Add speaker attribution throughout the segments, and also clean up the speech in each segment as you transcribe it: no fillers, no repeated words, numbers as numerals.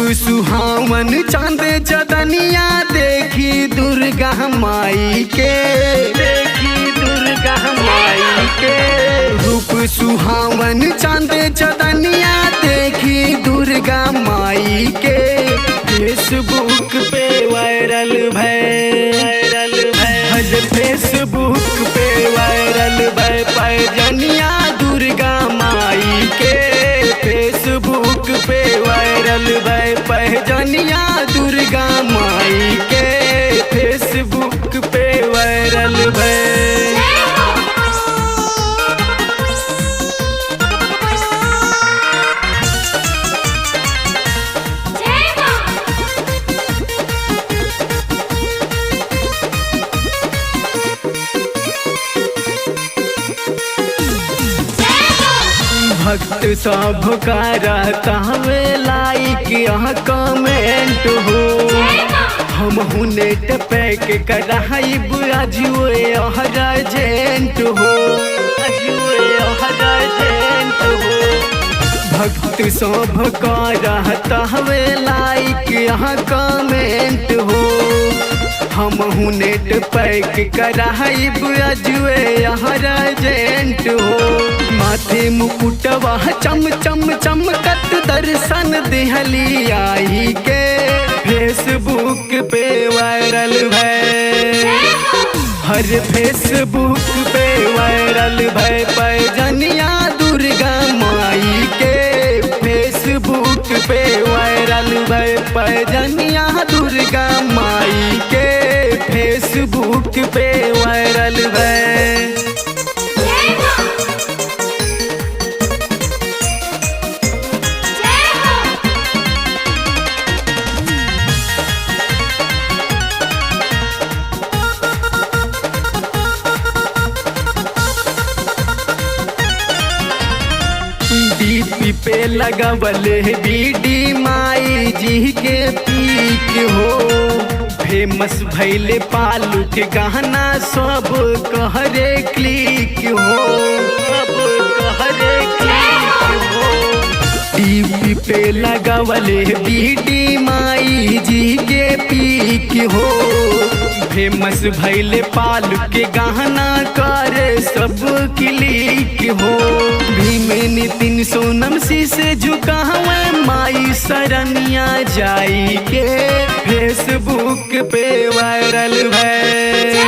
Speaker 1: सुहावन चांद चदनिया देखी दुर्गा माई के, देखी दुर्गा माई के। रूप सुहावन चांद चदनिया देखी दुर्गा माई के। फेसबुक पे वायरल भय फेसबुक पे वायरल भय पैजनिया दुर्गा माई के। फेसबुक पे वायरल भय पैजनिया दुर्गा माई के। फेसबुक पे वायरल भय। भक्त सब का रहता हमें लाइक यहाँ कमेंट हो। हम नेट पैक कराइब अजुए अर्जेंट हो, अजुए अर्जेंट हो। भक्त सब का रहता हमें लाइक यहाँ कमेंट हो। हम नेट पैक कराइब अजुए अर्जेंट हो। माथे मुकुटवा चम चम चमकत दर्शन दिहली आई के। फेसबुक पे वायरल भय, हर फेसबुक पे वायरल भय पैजनिया दुर्गा माई के। फेसबुक पे वायरल भय पैजनिया दुर्गा माई के। फेसबुक पे वायरल भय। डीपी पे लगवले बीडी माई जी के पीक हो। फेमस भैले पालू के गाना सब कहरे क्लिक हो, सब कहरे क्लिक हो। डीपी पे लगवले बीडी माई जी के पीक हो। फेमस भैले पालू के गाना करे सब क्लिक हो। भीम नितिन सोनम शीशे झुकावे माई शरणिया जाई के। फेसबुक पे वायरल भय,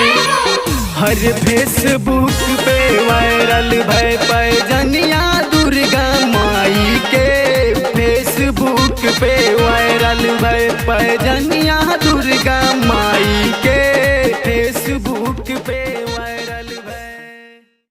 Speaker 1: हर फेसबुक पे वायरल भय पैजनिया दुर्गा माई के। फेसबुक पे वायरल भय पैजनिया दुर्गा